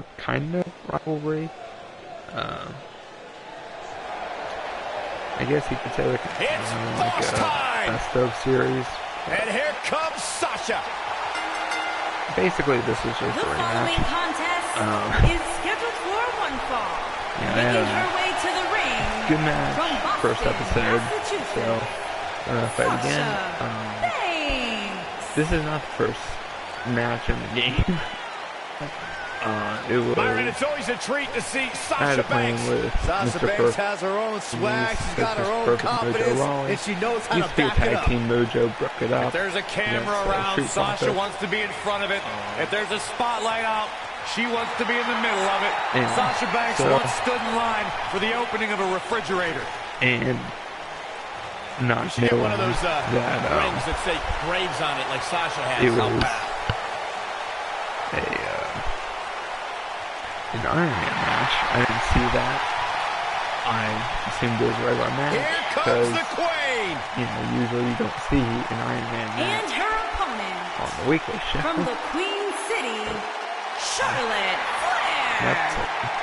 similar kind of rivalry. I guess you could say like a best of series. And here comes Sasha. Basically, this is just a rematch. The following contest is scheduled for one fall. Making her way to the ring. Good match. From Boston, First episode. So, fight again. This is not the first match in the game. It was. Byron, it's always a treat to see Sasha Banks. Sasha Banks has her own swag. She's got her own confidence, and she knows how to back it up. Team Mojo broke it up. If there's a camera around, Sasha wants to be in front of it. If there's a spotlight out, she wants to be in the middle of it. Sasha Banks once stood in line for the opening of a refrigerator. And not you should get one of those rings that say Graves on it, like Sasha has. It was an Iron Man match. I didn't see that. I assumed it was a regular match. Here comes the Queen! Usually you don't see an Iron Man match. And her opponent on the weekly show. From the Queen City, Charlotte Flair! That's it.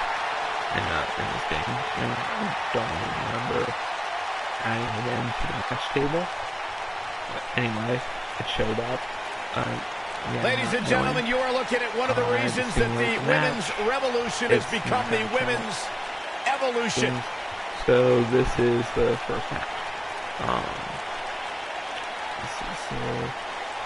In this game. And I don't remember adding it into the match table. But anyway, it showed up. Ladies and gentlemen, you are looking at one of the reasons that the women's revolution has become the women's evolution. So this is the first match. This is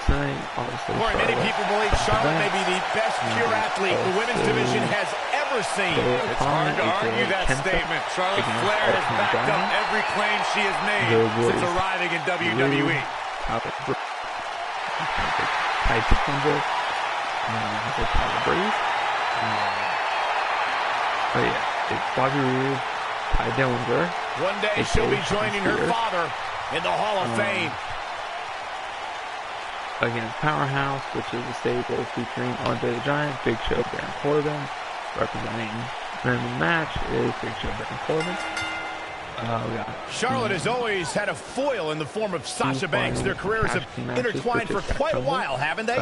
tonight, obviously. Many people believe Charlotte may be the best pure athlete the women's division has ever seen. It's hard to argue that statement. Charlotte Flair has backed up every claim she has made since arriving in WWE. Type of Tumble, Breeze. It's Bobby Roode, Ty Dillinger. One day she'll be joining her father in the Hall of Fame. Against Powerhouse, which is a stable featuring Andre the Giant, Big Show, Baron Corbin. Representing them in the match is Big Show, Baron Corbin. Charlotte has always had a foil in the form of Sasha Banks. Their careers have intertwined for quite a while, haven't they?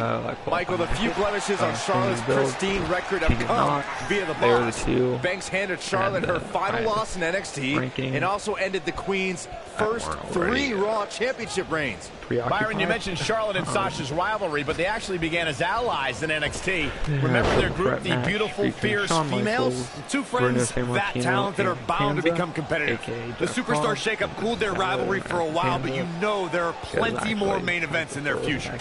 Michael, the few blemishes on Charlotte's pristine record have come via the box. Banks handed Charlotte her final loss in NXT and also ended the Queen's first 3 Raw Championship reigns. Byron, you mentioned Charlotte and Sasha's rivalry, but they actually began as allies in NXT. Remember their group, the Beautiful, Fierce Females? Two friends that talented are bound to become competitive. The Superstar Shakeup cooled their rivalry for a while, but you know there are plenty more main events in their future.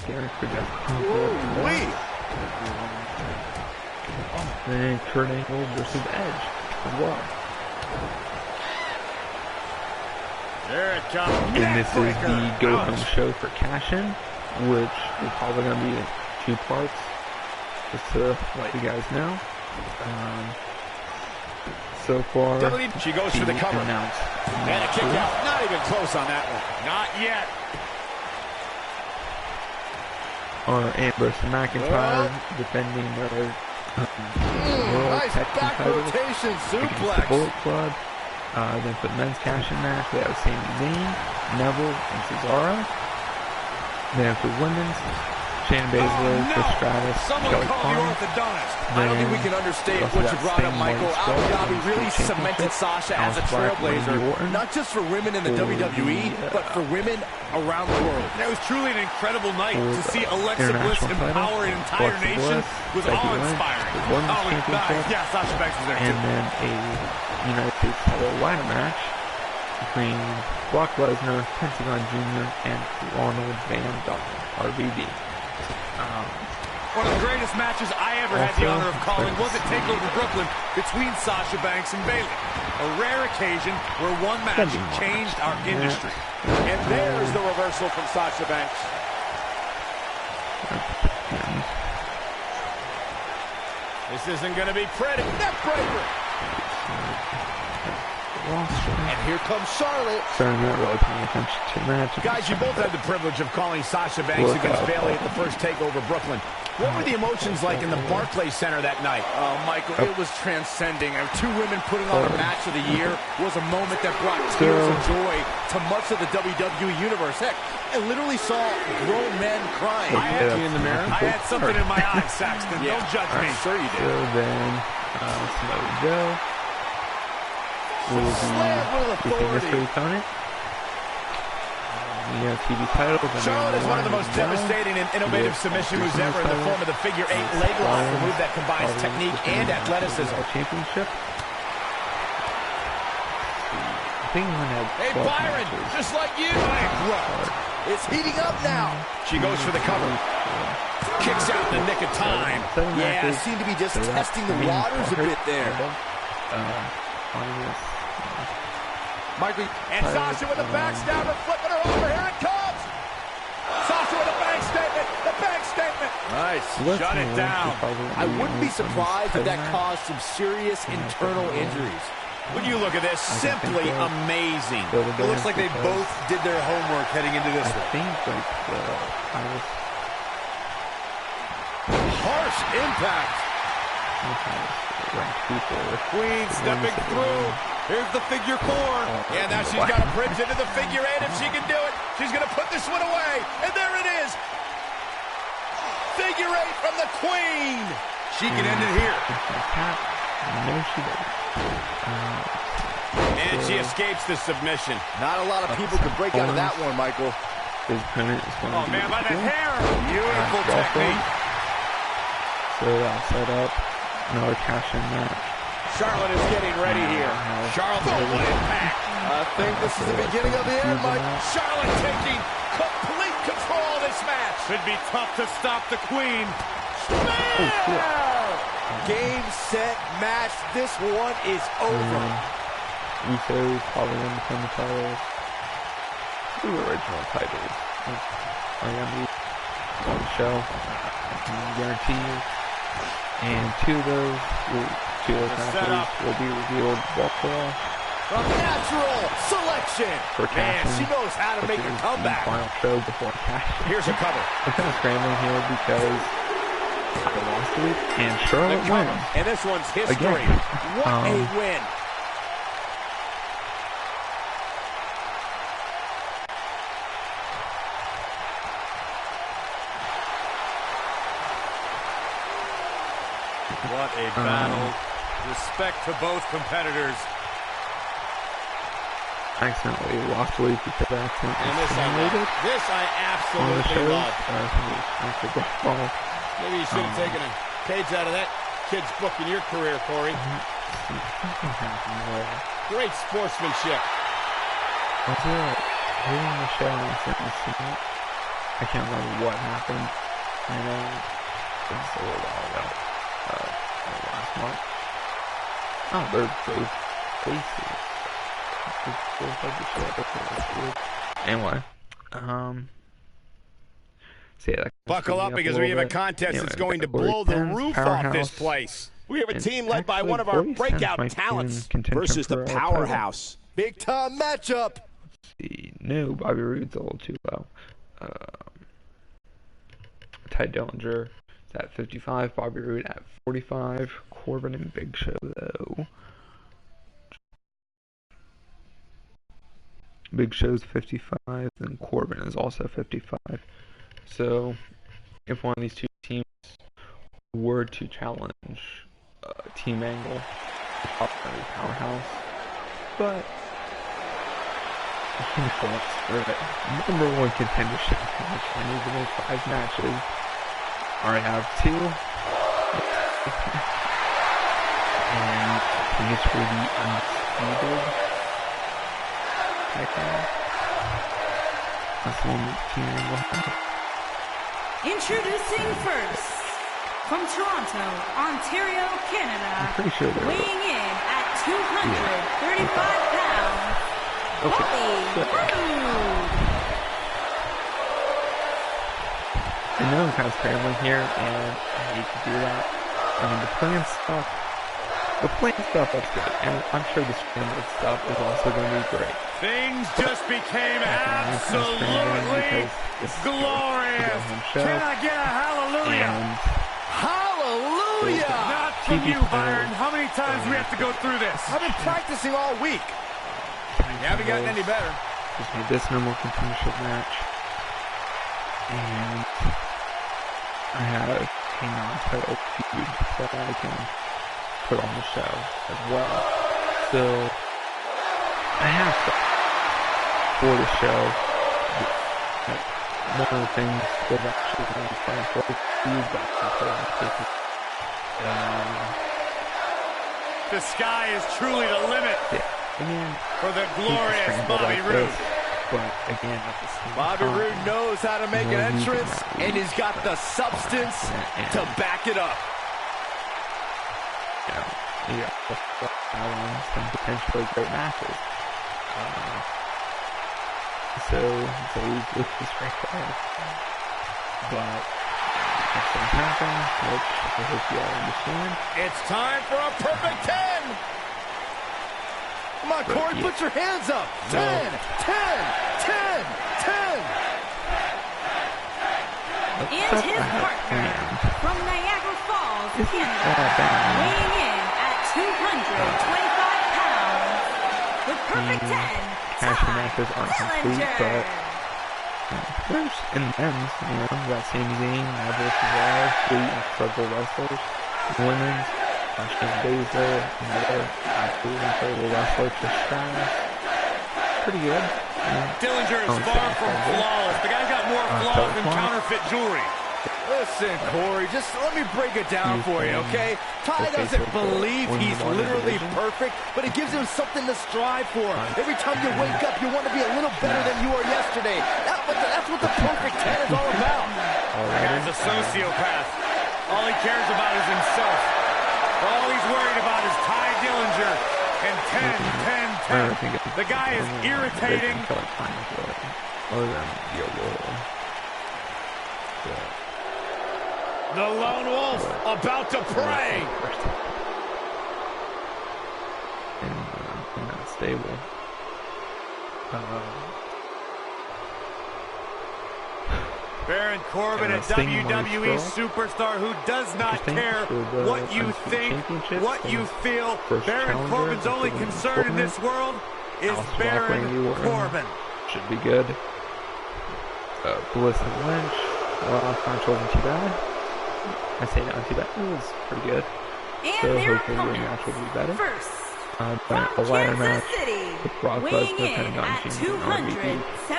And Kurt Angle versus Edge as well. There it comes. And this is the go-home show for Cash-In, which is probably going to be 2 parts, just to let you guys know. So far, she goes for the cover. And a kick out. Not even close on that one. Not yet. Ambrose and McIntyre defending their nice back rotation suplex. Bullet Club. Then for the men's Cash-In match, we have Sami Zayn, Neville, and Cesaro. Then for women's, Shayna Baszler, Trish Stratus, Kelly Klein. I don't think we can understate what you brought up, Michael. Abu Dhabi really cemented Sasha as a trailblazer, not just for women in the WWE, but for women around the world. And it was truly an incredible night to see Alexa Bliss empower an entire nation was awe-inspiring. Yeah, Sasha Banks was there too. And then a United States title ladder match between Brock Lesnar, Pentagon Jr., and Ronald Van Dam, RVD. One of the greatest matches I ever had the honor of calling was at TakeOver Brooklyn between Sasha Banks and Bayley. A rare occasion where one match changed our industry. And there's the reversal from Sasha Banks. This isn't going to be pretty. Neckbreaker. And here comes Charlotte. Sorry, I'm not really paying attention to that. Guys, you both had the privilege of calling Sasha Banks against Bayley at the first TakeOver Brooklyn. What were the emotions like in the Barclays Center that night? Oh, Michael, it was transcending. Two women putting on a match of the year was a moment that brought tears of joy to much of the WWE universe. Heck, I literally saw grown men crying. I had something in my eye, Saxton. Don't judge me. Sure you did. So then, Samoa Joe will be the mystery opponent. TV title. Charlotte is one of the most devastating and innovative submission moves ever in the form of the figure 8 leg lock, a move that combines technique and athleticism. Championship. Hey Byron, just like you. It's heating up now. She goes for the cover. Kicks out in the nick of time. Yeah, seemed to be just testing the waters a bit there. And Sasha with a backstabber, flipping her over. Here it comes. Sasha with a bank statement. The bank statement. Nice. Shut it down. I wouldn't be surprised if that caused some serious internal injuries. When you look at this, simply amazing. It looks like they both did their homework heading into this one. Harsh impact. Queen stepping through. Here's the figure 4. Yeah, now she's got a bridge into the figure 8 if she can do it. She's going to put this one away. And there it is. Figure 8 from the Queen. She can end it here. No, she doesn't. And she escapes the submission. Not a lot of people can break out of that one, Michael. His opponent is going to man, by the hair. Beautiful technique. So I'll set up another cash-in match. Charlotte is getting ready here. Charlotte, what impact. I think this is the beginning of the end, Mike. Charlotte taking complete control of this match. Should be tough to stop the Queen. Game, set, match. This one is over. Usos probably going to become the titles. The original titles. I am on the show. I can guarantee you. And two of those matches will be revealed well. From natural selection. For man, she knows how to make a comeback. Final show before cash. Here's a cover. I'm kind of scrambling here because I lost the week and Charlotte wins. And this one's history. Again. What a win. What a battle. Respect to both competitors. I accidentally lost the week because I accidentally This I absolutely love. Maybe you should have taken a page out of that kid's book in your career, Corey. Great sportsmanship. Was it hitting the show and I accidentally? I can't remember what happened. I know it was a little while ago. Last month. Oh, they're both faces. Anyway, so yeah, buckle up because we have a contest that's going to blow the roof off this place. We have a team led by one of our breakout talents versus the powerhouse. Big time matchup. No, Bobby Roode's a little too low. Ty Dillinger is at 55, Bobby Roode at 45, Corbin and Big Show though. Big Show's 55, and Corbin is also 55. So, if one of these two teams were to challenge Team Angle, probably Powerhouse, but number one contendership match, I need to make 5 matches. I already have 2, and I think it's for the undisputed. That's one team. Introducing first, from Toronto, Ontario, Canada, I'm pretty sure weighing in at 235 pounds, Bobby Roode. I know I'm kind of scrambling here, and I hate to do that. The plan stuff, that's good, and I'm sure the scrambled stuff is also going to be great. Things just became absolutely glorious. Can I get a hallelujah? Hallelujah! Not from you, Byron. How many times do we have to go through this? I've been practicing all week. You haven't gotten any better. Just made this number contendership match. And I have a non-title feud that I can put on the show as well. So I have to, for the show, one of the things that actually going to be fun for these guys the sky is truly the limit. Yeah, again, for the glorious Bobby Roode. But again, at the same Bobby time, Roode knows how to make an entrance, and he's got the substance to back it up. Yeah, some potentially great matches. So look this right there. But that's what happened, which I hope you all understand. It's time for a perfect 10. Come on, Corey, put your hands up. 10, 10, 10, 10. And his partner from Niagara Falls, Canada, weighing in at 225 pounds, the perfect 10, Casting matches aren't complete, but there's in the men's, we got Sami Zayn, Neville Cesaro, Fleet, and several wrestlers. Women's, Shayna Baszler, another absolute incredible wrestler, Trish Stratus. Pretty good. Dillinger is far from flawless. The guy's got more flaws than counterfeit jewelry. Listen, Corey, just let me break it down for you, okay? Ty doesn't believe he's literally perfect, but it gives him something to strive for. Every time you wake up, you want to be a little better than you were yesterday. That's what the perfect 10 is all about. The guy's a sociopath. All he cares about is himself. All he's worried about is Ty Dillinger. And 10, 10, 10. The guy is irritating. The Lone Wolf about to pray. And not stable. Baron Corbin, a WWE superstar who does not care what you think, what you feel. Baron Corbin's only concern in this world is Baron Corbin. Should be good. Bliss and Lynch. Last match wasn't too bad. I say not too bad. It was pretty good. So hopefully the match will be better. But a ladder match with Brock Lesnar and Don James and RVD.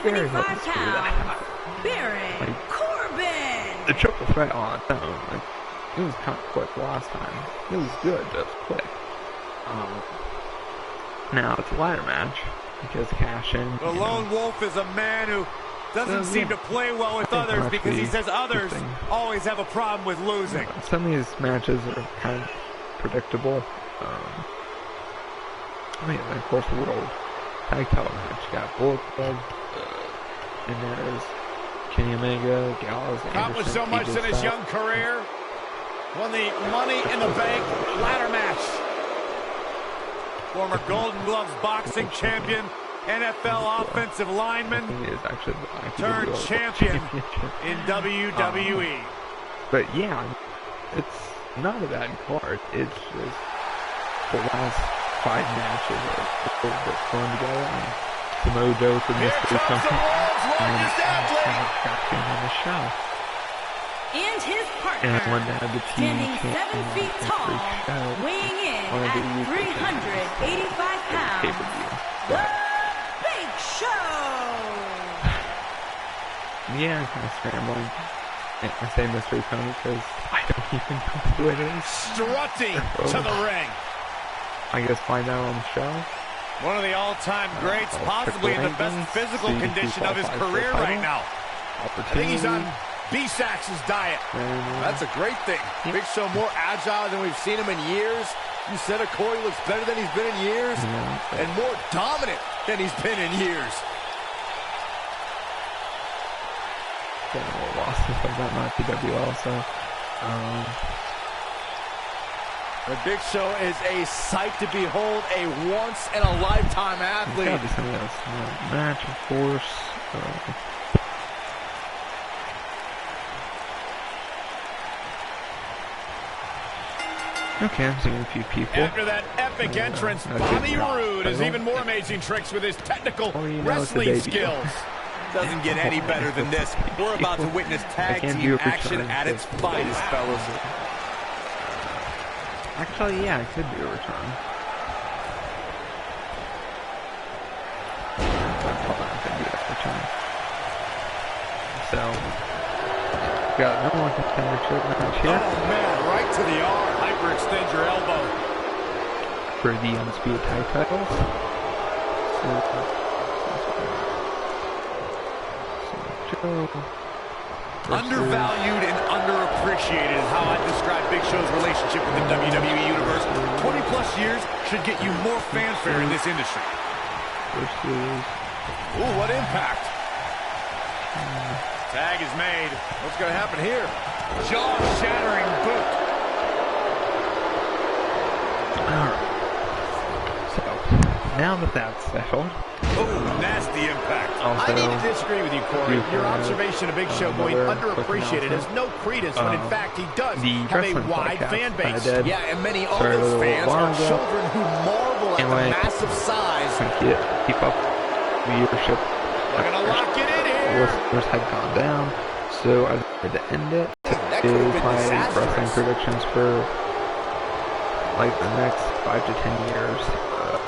Very hard to screw that. Baron Corbin. The triple threat on its own, it was kind of quick last time. It was good, but it was quick. Now it's a ladder match because cash in. The Lone Wolf is a man who doesn't seem to play well with others because he says others always have a problem with losing. Some of these matches are kind of predictable. Of course, the World Tag Title match. You got Bullet Club, and there's Kenny Omega, Gallows, Anderson. Accomplished so much in his young career. Won the Money in the Bank ladder match. Former Golden Gloves boxing champion. NFL offensive lineman turned champion in WWE. But yeah, it's not a bad card. It's just the last 5 matches are a little bit fun together. And Samoa Joe for Mystery Company got him on the show. And his partner, standing 7 feet tall, weighing in at 385 pounds. Show. Yeah, I'm kind of scrambling. I say mystery opponent because I don't even know who it is. Strutting to the ring. I guess find out on the show. One of the all-time greats, possibly in the best physical condition of his career right now. I think he's on B-Sax's diet. That's a great thing. Big Show more agile than we've seen him in years. You said it, Corey looks better than he's been in years, and more dominant than he's been in years. Got a little lost if I got my PW also. The Big Show is a sight to behold, a once-in-a-lifetime athlete. Gotta be something else. Match, of course. Okay, I'm seeing a few people. After that epic entrance, Bobby Roode has even more amazing tricks with his technical wrestling skills. Doesn't get any better than this. We're about to witness tag team action at its finest, fellas. Actually, yeah, it could be a return. That's probably not going to be a return. So, got no more contendership match here. Oh man, right to the arm. Hyperextend your elbow. For the Undisputed Tag Titles. Undervalued and underappreciated is how I describe Big Show's relationship with the WWE Universe. 20 plus years should get you more fanfare in this industry. Ooh, what impact. Tag is made. What's going to happen here? Jaw-shattering boot. Alright. So, now that that's settled. Oh, nasty impact. Also, I need to disagree with you, Corey. Your observation of Big Show going underappreciated has no credence when, in fact, he does have a wide fan base. Yeah, and many of those fans are children who marvel at the massive size. Keep up viewership. We're going to lock it in here. Listeners had gone down, so I decided to end it. To do my wrestling predictions for like the next 5 to 10 years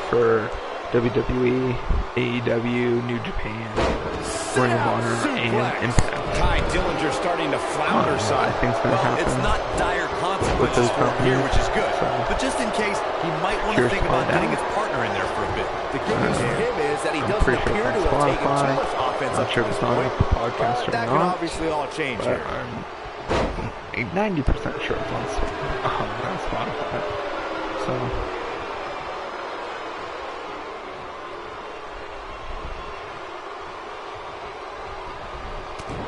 for WWE, AEW, New Japan, Ring of Honor, and Impact. Ty Dillinger starting to flounder, son. I think it's going to happen. It's not dire consequences for him here, which is good. But just in case, he might want to think about getting his partner in there for a bit. The good news for him is that he doesn't appear to have taken too much offense up to this point. But that can obviously all change here. I'm 90% sure it's on Spotify. So...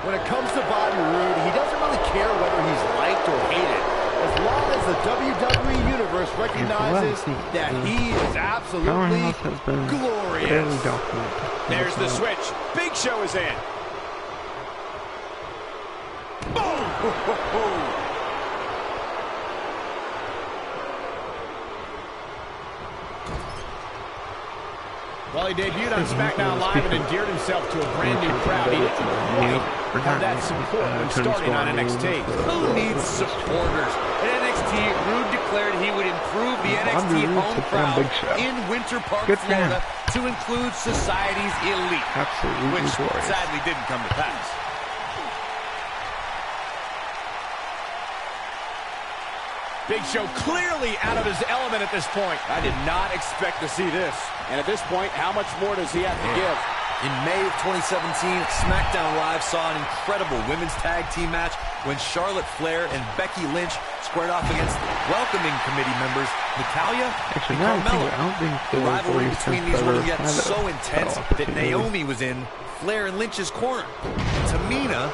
When it comes to Bobby Roode, he doesn't really care whether he's liked or hated. As long as the WWE Universe recognizes that he is absolutely glorious. There's the switch. Big Show is in. Boom! Well, he debuted on SmackDown Live and endeared himself to a brand new crowd. He didn't quite have that support when starting on NXT. Who needs supporters? At NXT, Roode declared he would improve the NXT home crowd in Winter Park, Florida, to include society's elite, which sadly didn't come to pass. Big Show clearly out of his element at this point. I did not expect to see this. And at this point, how much more does he have to give? In May of 2017, SmackDown Live saw an incredible women's tag team match when Charlotte Flair and Becky Lynch squared off against welcoming committee members Natalya and Carmella. The rivalry between these women got so intense that Naomi was in Flair and Lynch's corner. Tamina...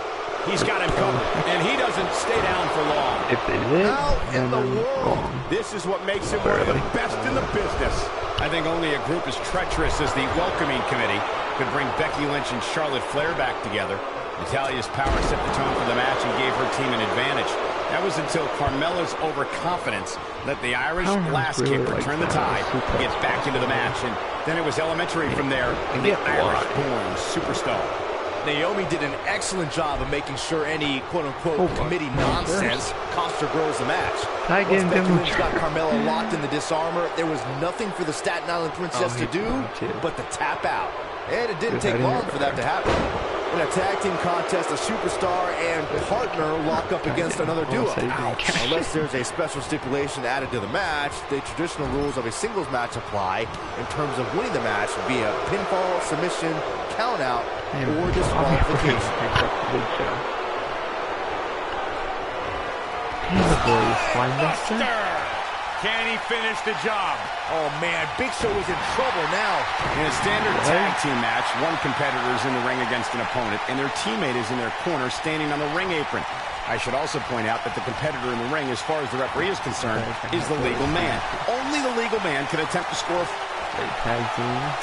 He's got him covered, and he doesn't stay down for long. If they did, how in the world? This is what makes him one of the best in the business. I think only a group as treacherous as the welcoming committee could bring Becky Lynch and Charlotte Flair back together. Natalya's power set the tone for the match and gave her team an advantage. That was until Carmella's overconfidence let the Irish last kicker turn the tide to get back into the match, and then it was elementary from there. The Irish-born superstar. Naomi did an excellent job of making sure any quote-unquote committee nonsense cost her girls the match. Once Becky Lynch got Carmella locked in the disarmor, there was nothing for the Staten Island Princess to do but to tap out. And it didn't take long for that to happen. In a tag team contest, a superstar and partner lock up against another duo. Unless there's a special stipulation added to the match, the traditional rules of a singles match apply in terms of winning the match via pinfall, submission, countout, or disqualification. Can he finish the job? Oh, man, Big Show is in trouble now. In a standard tag team match, one competitor is in the ring against an opponent, and their teammate is in their corner standing on the ring apron. I should also point out that the competitor in the ring, as far as the referee is concerned, is the legal man. Only the legal man can attempt to score.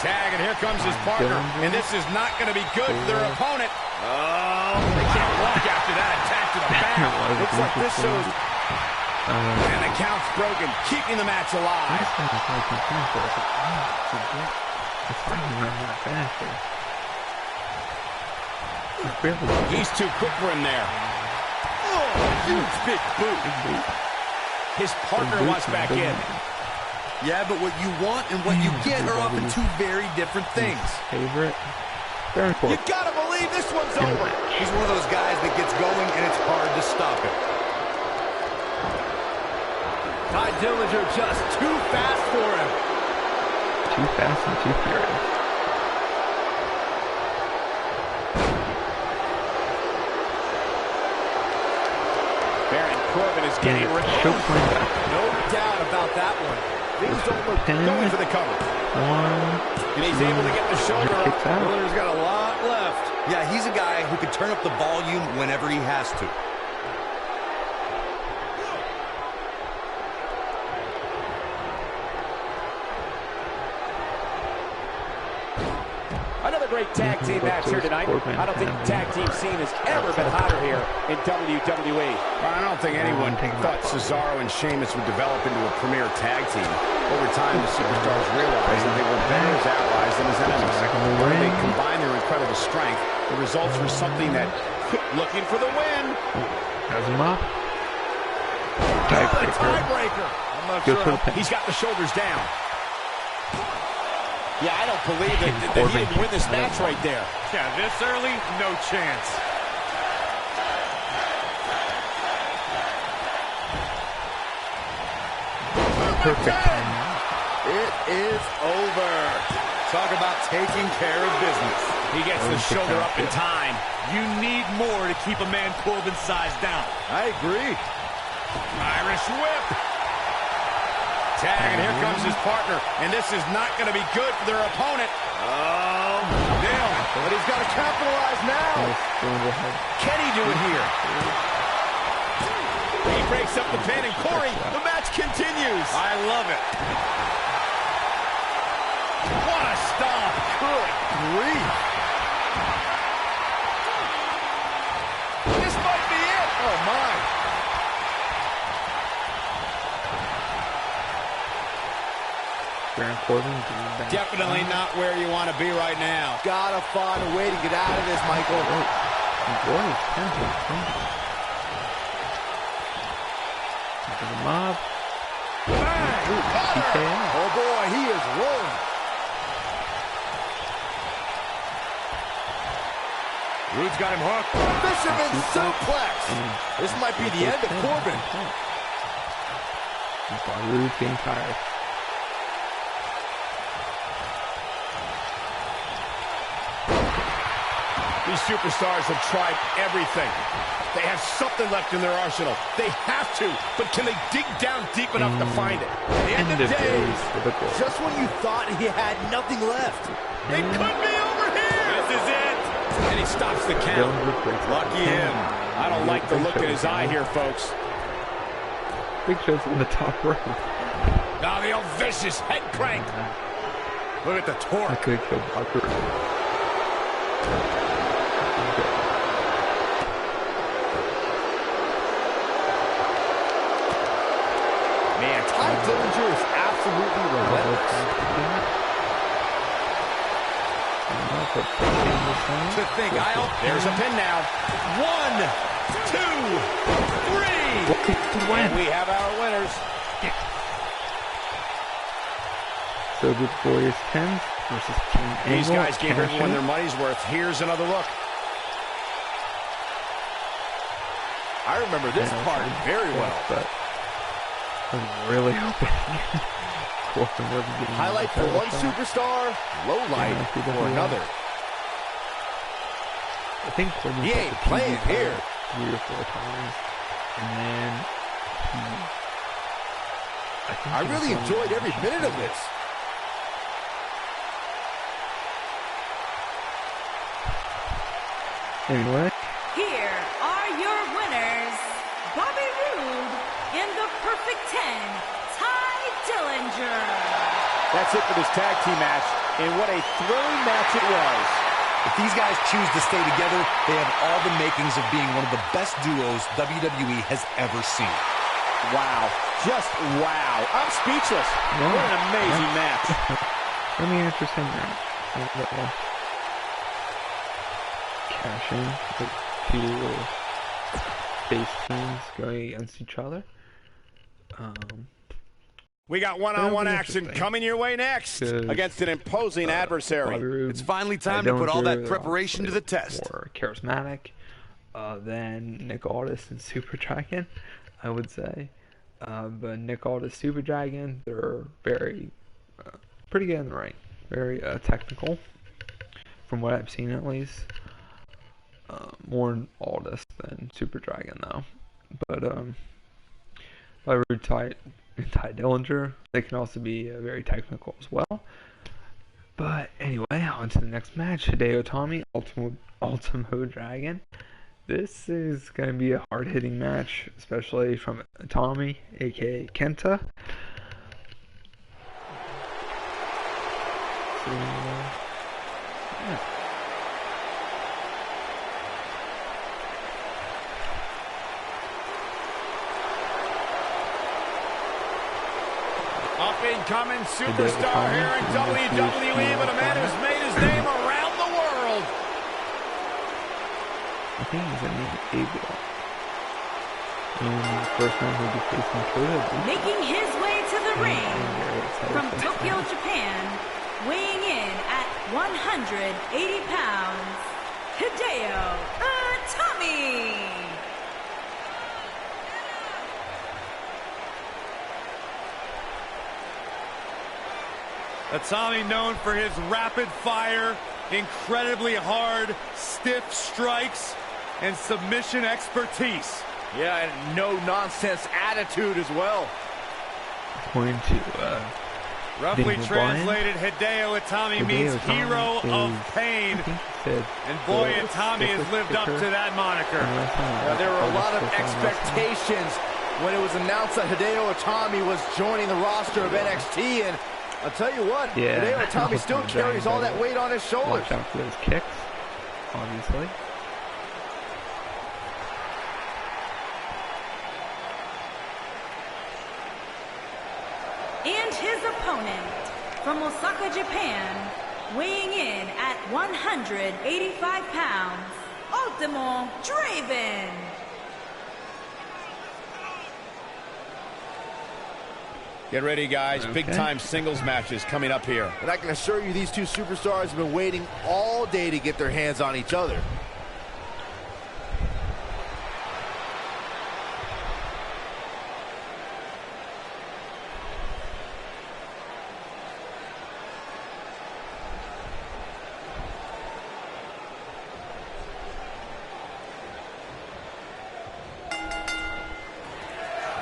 Tag, and here comes his partner, and this is not going to be good for their opponent. Oh, they can't walk after that attack to the back. Looks like this shows... and the count's broken, keeping the match alive. He's too quick for him there. Oh, huge big boot. His partner wants back in. Yeah, but what you want and what you get are often two very different things. Favorite. You gotta believe this one's over. He's one of those guys that gets going and it's hard to stop him. Ty Dillinger just too fast for him. Too fast and too furious. Baron Corbin is getting removed. No doubt about that one. Things don't look going for the cover. And he's able to get the shoulder up. Dillinger's got a lot left. Yeah, he's a guy who can turn up the volume whenever he has to. Another great tag team match here tonight. I don't think the tag team scene has ever been hotter here in WWE. I don't think anyone thought Cesaro and Sheamus would develop into a premier tag team. Over time, the superstars realized that they were better as allies than as enemies. When they combined their incredible strength, the results were something that... Looking for the win. Has him up. Tiebreaker. I'm not sure. He's got the shoulders down. Yeah, I don't believe that he didn't win this match right there. Yeah, this early, no chance. Perfect. It is over. Talk about taking care of business. He gets the shoulder up in time. You need more to keep a man Corbin's size down. I agree. Irish whip. Tag, and here comes his partner. And this is not going to be good for their opponent. Oh, damn. But he's got to capitalize now. Can he do it here? He breaks up the pin, and Corey, the match continues. I love it. What a stomp. Good grief. This might be it. Oh, my. Baron Corbin. Definitely not where you want to be right now. Gotta find a way to get out of this, Michael. The mob. Oh boy, he is rolling. Rude's got him hooked. Fisherman suplex. This might be the end of Corbin. Rude's getting tired. These superstars have tried everything. They have something left in their arsenal. They have to, but can they dig down deep enough to find it? The end of days. Just when you thought he had nothing left. It could be over here. This is it. And he stops the count. Lucky him. I don't like the look in his eye here, folks. Big Show's in the top row. Now the old vicious head crank. Look at the torque. I could kill Parker. Man, Ty Dillinger is absolutely relentless. To think, there's a pin now. 1, 2, 3. And we have our winners. So the Glorious 10 versus Team Angle. These guys gave everyone their money's worth. Here's another look. I remember this part very well. But I was really hoping Corbin wasn't getting highlight for one superstar, low light for another. I think Corbin he ain't playing here 3 or 4 times, and then I really enjoyed every minute of this. Anyway, here are your winners, Bobby Roode in the Perfect 10, Ty Dillinger. That's it for this tag team match, and what a thrilling match it was. If these guys choose to stay together, they have all the makings of being one of the best duos WWE has ever seen. Wow. Just wow. I'm speechless. No, what an amazing match. Let me understand that. Cash in with 2 face teams going against each other. We got one-on-one action coming your way next against an imposing adversary. It's finally time to put all that preparation to the test. More charismatic than Nick Aldis and Super Dragon, I would say. But Nick Aldis, Super Dragon, they're very pretty good in the ring. Very technical, from what I've seen at least. More Aldis than Super Dragon though. But by Ty Dillinger, they can also be very technical as well. But anyway, on to the next match. Hideo Itami, Ultimo Dragon. This is going to be a hard-hitting match, especially from Itami, aka Kenta. So, yeah. Up-and-coming superstar here in WWE, but a man who's made his name around the world. I think he's in the Ipwl. And the first man who'll be facing Kota. Making his way to the ring from Tokyo, Japan, weighing in at 180 pounds, Hideo Itami. Itami known for his rapid fire, incredibly hard, stiff strikes, and submission expertise. Yeah, and no-nonsense attitude as well. According to roughly translated, Hideo Itami means hero of pain. And boy, Itami has lived up to that moniker. There were a lot of expectations when it was announced that Hideo Itami was joining the roster of NXT, and I'll tell you what, Hideo Itami still carries all that weight on his shoulders. Watch out for those kicks, obviously. And his opponent from Osaka, Japan, weighing in at 185 pounds, Ultimo Draven. Get ready, guys. Big-time singles matches coming up here. And I can assure you these two superstars have been waiting all day to get their hands on each other.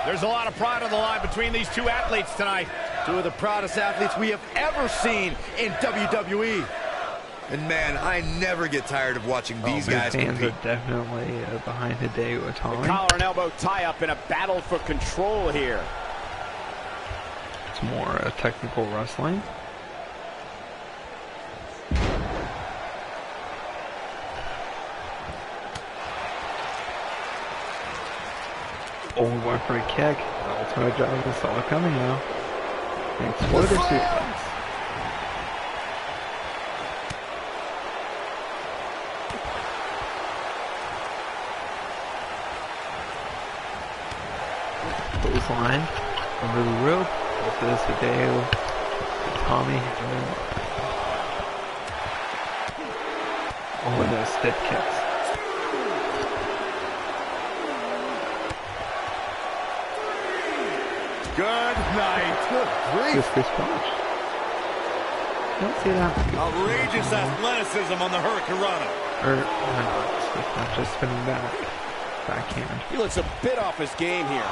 There's a lot of pride on the line between these two athletes tonight. Two of the proudest athletes we have ever seen in WWE. And man, I never get tired of watching these guys fans compete. are definitely behind Hideo Itami. The collar and elbow tie-up in a battle for control here. It's more technical wrestling. Oh, went for a kick. Ultimo Dragon saw it coming now. And exploder suplex. Clothesline under the rope. With this Hideo Itami. Oh, and those stiff kicks. Good night. Good grief. This punch. Don't see that. Outrageous athleticism on the Hurricanrana. Not just spinning back. Backhand. He looks a bit off his game here.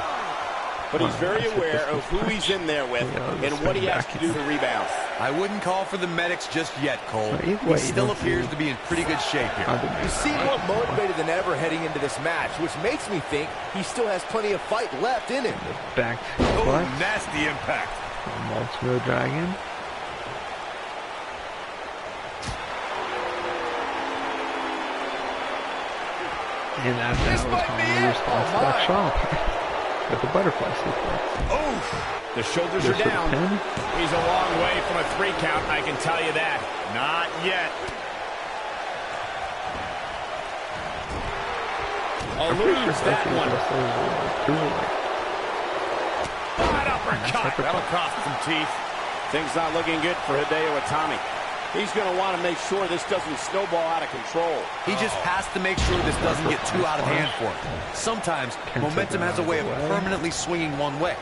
But he's very aware of who he's in there with and what he has to do to rebound. I wouldn't call for the medics just yet, Cole. He still appears to be in pretty good shape here. You seem more motivated than ever heading into this match, which makes me think he still has plenty of fight left in him. Back. Oh, nasty impact. Ultimo Dragon. And that was Tommy response to that shot. With the butterfly suplex. Oh! The shoulders are down. He's a long way from a 3 count, I can tell you that. Not yet. I'll lose that one. Uppercut. That'll cost some teeth. Things not looking good for Hideo Itami. He's going to want to make sure this doesn't snowball out of control. He just has to make sure this doesn't get too out of hand for him. Sometimes momentum has a way of permanently swinging one way.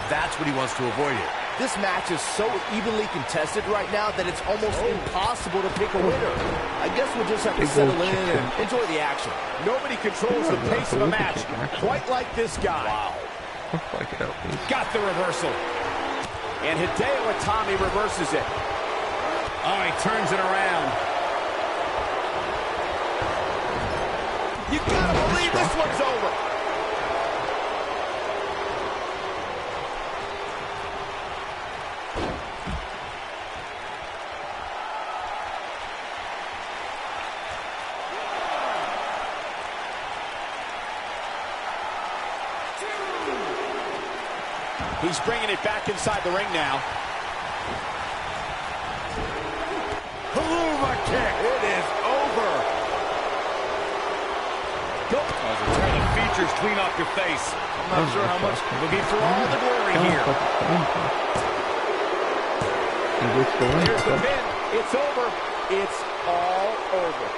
That's what he wants to avoid here. This match is so evenly contested right now that it's almost impossible to pick a winner. I guess we'll just have to settle in and enjoy the action. Nobody controls the pace of a match quite like this guy. Wow. Got the reversal. And Hideo Itami reverses it. Oh, he turns it around. You gotta believe this one's over. He's bringing it back inside the ring now. Haluva kick. It is over. Go. Tear the features clean off your face. I'm not sure how much. Looking for all the glory here. Here's the pin. It's over. It's all over.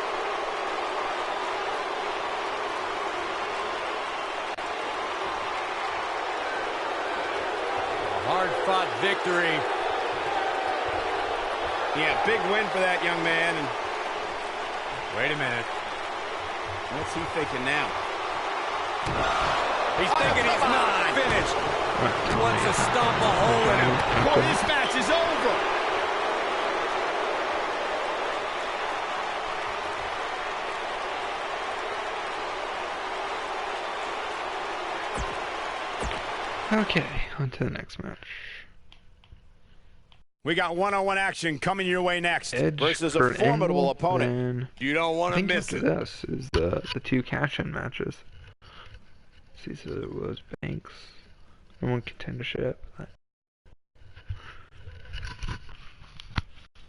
Hard-fought victory. Yeah, big win for that young man. And wait a minute. What's he thinking now? He's thinking he's not finished. He wants to stomp a hole in him. Boy, this match is over. Okay, on to the next match. We got one-on-one action coming your way next. Edge versus a formidable opponent. You don't want to miss it. This is the two cash-in matches. See, so it was Banks. No one contendership.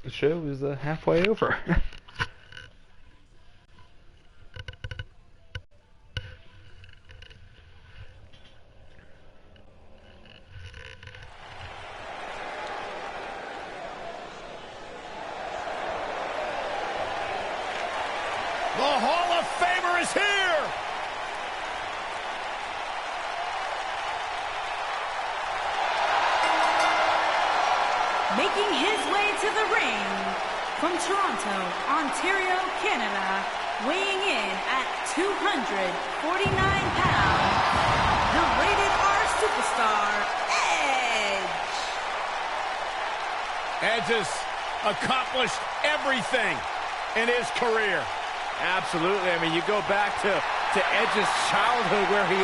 The show is halfway over. The Hall of Famer is here! Making his way to the ring from Toronto, Ontario, Canada, weighing in at 249 pounds, the Rated R superstar, Edge. Edge has accomplished everything in his career. Absolutely. I mean, you go back to Edge's childhood where he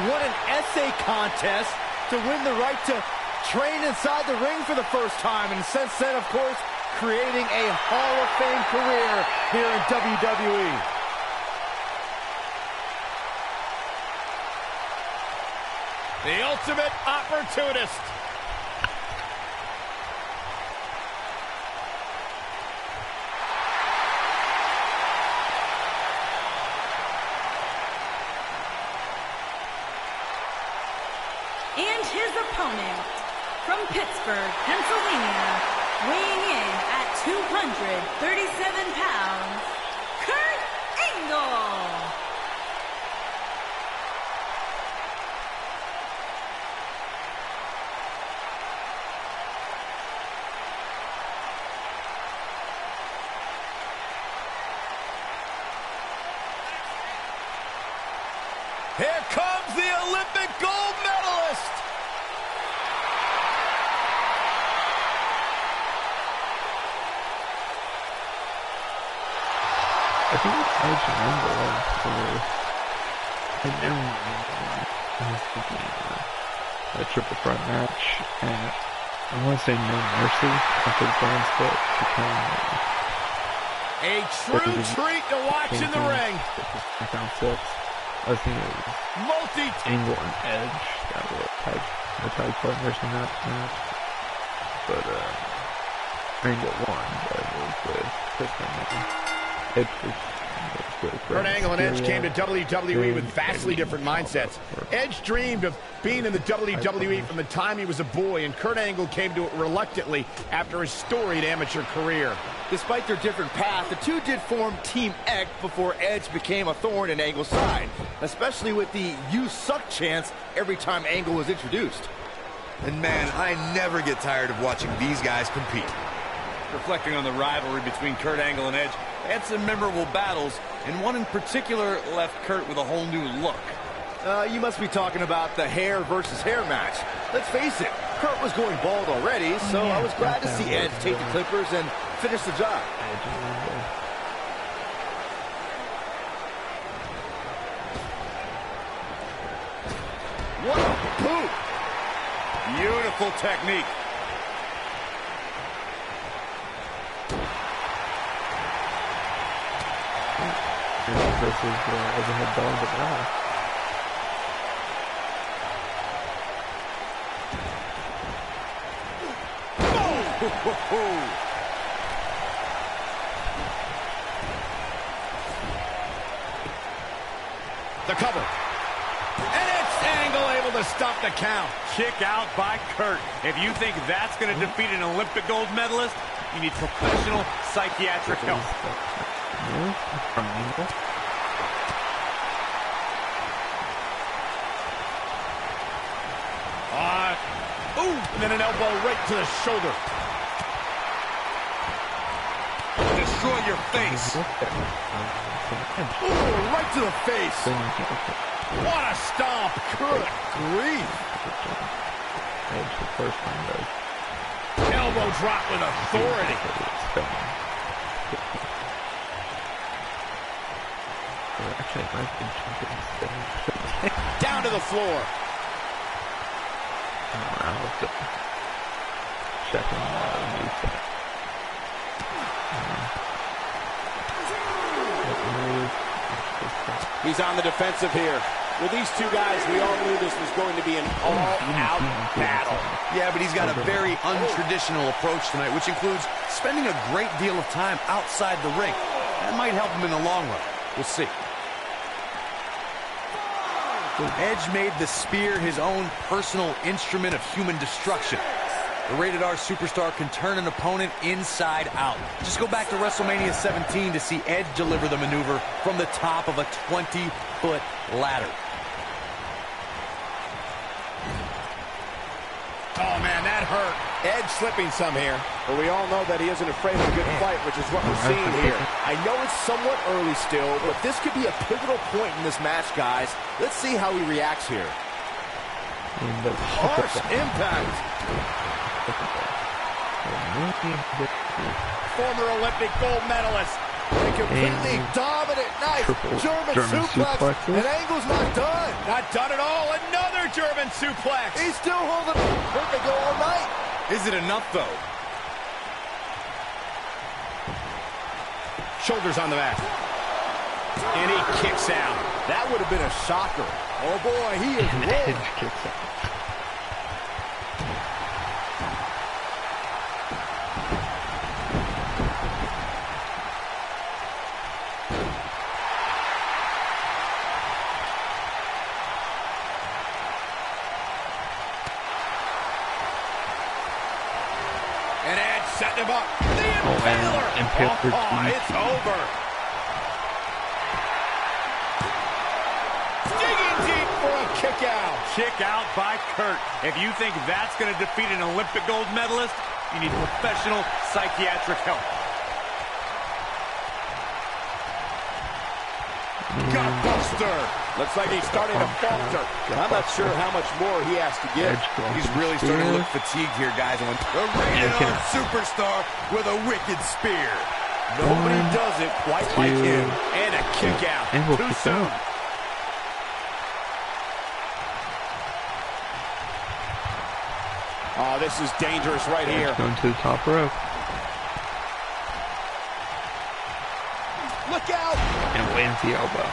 won an essay contest to win the right to train inside the ring for the first time. And since then, of course, creating a Hall of Fame career here in WWE. The ultimate opportunist. And his opponent, from Pittsburgh, Pennsylvania, weighing in at 237 pounds, Kurt Angle. Here comes the Olympic gold medalist. I think Edge and Angle I never remember. I was thinking a triple threat match, and I want to say No Mercy after the brand split became a true treat to watch in the ring. I found 6. I was thinking it was Angle and Edge that were the tag partners in that match. But Angle won, but it was with Chris and Edge was Kurt Angle and Edge came to WWE with vastly different mindsets. Edge dreamed of being in the WWE from the time he was a boy, and Kurt Angle came to it reluctantly after his storied amateur career. Despite their different paths, the two did form Team X before Edge became a thorn in Angle's side, especially with the "you suck" chants every time Angle was introduced. And man, I never get tired of watching these guys compete. Reflecting on the rivalry between Kurt Angle and Edge, they had some memorable battles, and one in particular left Kurt with a whole new look. You must be talking about the hair versus hair match. Let's face it, Kurt was going bald already, so I was glad to see Edge take the clippers and finish the job. What a boot! Beautiful technique. Versus overhead ball with that. The cover. And it's Angle able to stop the count. Kick out by Kurt. If you think that's going to defeat an Olympic gold medalist, you need professional psychiatric help. From Angle. Ooh, and then an elbow right to the shoulder. Destroy your face. Ooh, right to the face. What a stomp. Good grief. Edge the first one though. Elbow drop with authority. Actually, it might be jumping. Down to the floor. Checking He's on the defensive here. With these two guys, we all knew this was going to be an all-out battle. Yeah, but he's got a very untraditional approach tonight, which includes spending a great deal of time outside the ring. That might help him in the long run. We'll see. Edge made the spear his own personal instrument of human destruction. The Rated R superstar can turn an opponent inside out. Just go back to WrestleMania 17 to see Edge deliver the maneuver from the top of a 20-foot ladder. Oh, man, that hurt. Edge slipping some here, but we all know that he isn't afraid of a good fight, which is what we're seeing here. I know it's somewhat early still, but this could be a pivotal point in this match, guys. Let's see how he reacts here. Harsh impact. Former Olympic gold medalist. A completely dominant knife. German suplex. And Angle's not done. Not done at all. Another German suplex. He's still holding it. Could they go all night? Is it enough, though? Shoulders on the mat. And he kicks out. That would have been a shocker. Oh, boy, he is rolling. Edge kicks out. And Edge setting him up. The Impaler. It's over. Digging deep for a kick out. Kick out by Kurt. If you think that's going to defeat an Olympic gold medalist, you need professional psychiatric help. Gutbuster. Looks like he's starting to falter. I'm not sure how much more he has to give. He's really starting to look fatigued here, guys. And the Rated R superstar with a wicked spear. Nobody does it quite like him. And a kick out. Too soon. Oh, this is dangerous right here. Going to the top rope. Look out! And lands the elbow.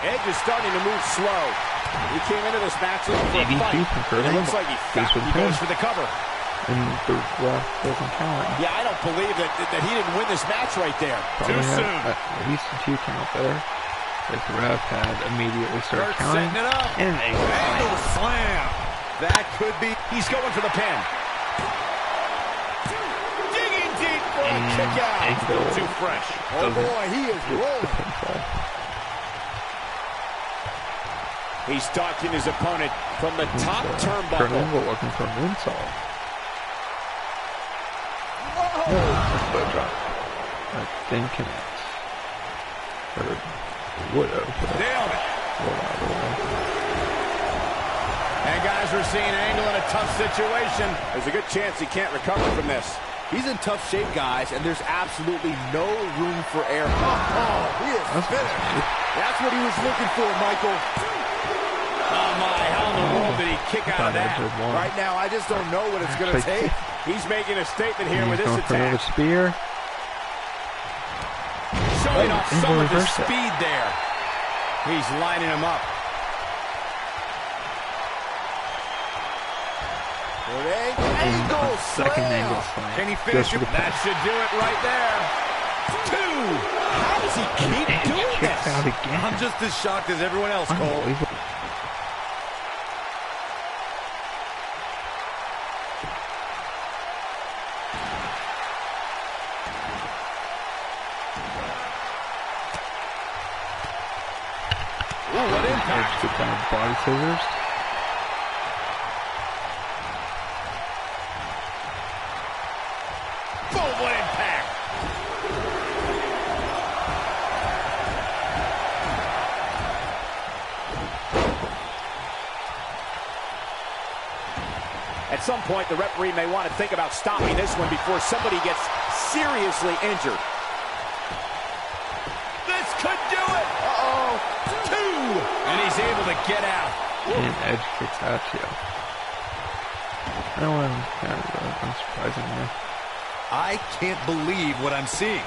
Edge is starting to move slow. He came into this match looking for a fight. It looks like he goes for the cover. And the ref doesn't count. Yeah, I don't believe that he didn't win this match right there. Probably Too soon. At least a 2 count there. As the ref had immediately started counting. Setting it up. And an Angle slam. That could be. He's going for the pin. Digging deep for a kick out. Still Too fresh. Oh boy, he is rolling. He's stalking his opponent from the top Kurt turnbuckle. Angle looking for a moonsault. Whoa! No, that's a drop. I think connects. Or would have. Nailed it. And guys, we're seeing Angle in a tough situation. There's a good chance he can't recover from this. He's in tough shape, guys, and there's absolutely no room for error. Oh, he is finished. That's what he was looking for, Michael. Oh, my. How in the world did he kick out of that? Right now, I just don't know what it's going to take. He's making a statement here with this attack. Spear. Showing off some of his speed there. He's lining him up. Angle Second angle slam. slam. Can he finish him? That should do it right there. 2. How does he keep doing Kicks out this? again. I'm just as shocked as everyone else, Cole. Unbelievable. Ooh, what impact. Get down body scissors. Boom, what impact. At some point, the referee may want to think about stopping this one before somebody gets seriously injured. This could do it. Uh-oh. 2. And he's able to get out. And Edge kicks out to you. No one kind of unsurprisingly. I can't believe what I'm seeing.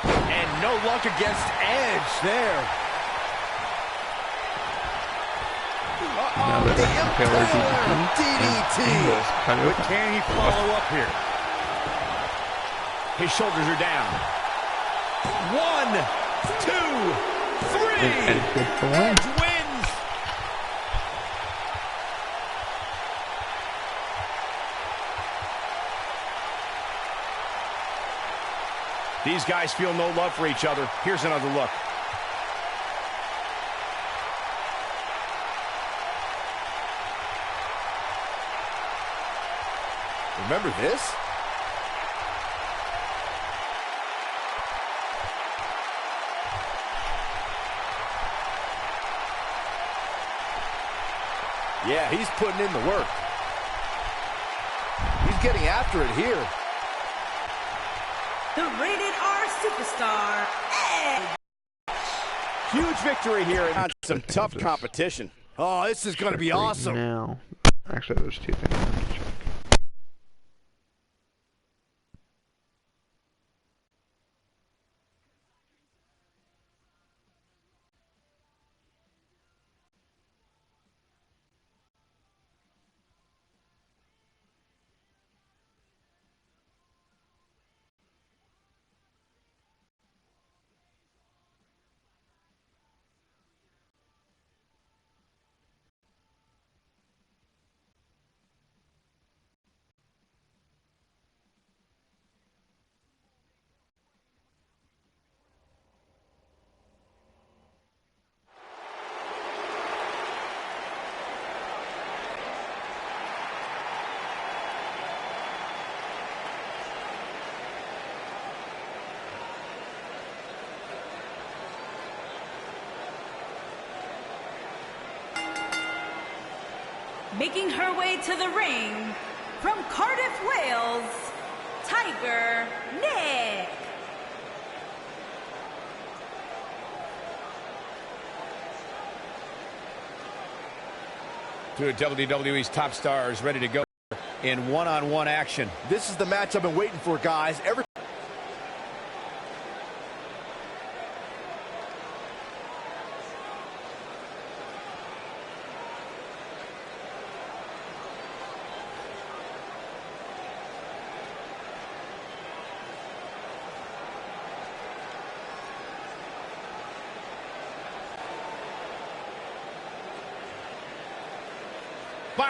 And no luck against Edge there. Now that Taylor DDT. But can he follow up here? His shoulders are down. 1, 2, 3. And Edge gets the win. Edge wins. These guys feel no love for each other. Here's another look. Remember this? Yeah, he's putting in the work. He's getting after it here. The Rated R Superstar, Edge. Huge victory here and some tough competition. Oh, this is going to be awesome. Now, actually, there's 2 things I have to check. Making her way to the ring, from Cardiff, Wales, Tiger Nick. Two of WWE's top stars ready to go in one-on-one action. This is the match I've been waiting for, guys.